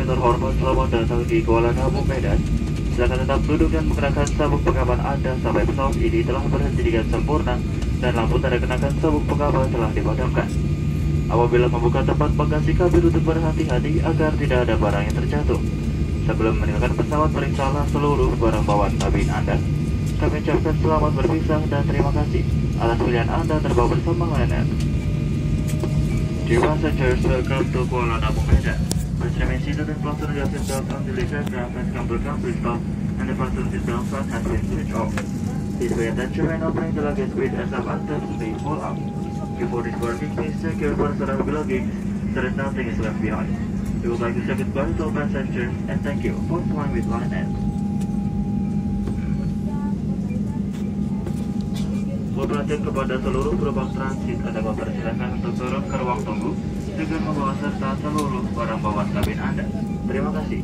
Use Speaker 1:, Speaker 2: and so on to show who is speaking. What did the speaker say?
Speaker 1: kami terhormat, selamat datang di Kuala Namu, Medan. Silakan tetap duduk dan mengenakan sabuk pengaman Anda sampai pesawat ini telah berhenti dengan sempurna dan lampu tanda kenakan sabuk pengaman telah dipadamkan. Apabila membuka tempat bagasi kabin untuk berhati-hati agar tidak ada barang yang terjatuh. Sebelum meninggalkan pesawat, periksalah seluruh barang bawaan kabin Anda. Kami ucapkan selamat berpisah dan terima kasih atas pilihan Anda terbang bersama Lion Air. Dear passengers, welcome to Kuala Namu, Medan. Please remain seated and fasten your seatbelt until the aircraft has come to a complete stop and the fasten seatbelt sign has been switched off. Please pay attention when opening the luggage with SF until they pull out. Before disembarking, please check your personal belongings so that nothing is left behind. We would like to say goodbye to all passengers and thank you for flying with Lion Air. Perhatian kepada seluruh penumpang transit, Anda mempersilahkan untuk turun ke ruang tunggu dengan membawa serta seluruh barang bawaan kabin Anda. Terima kasih.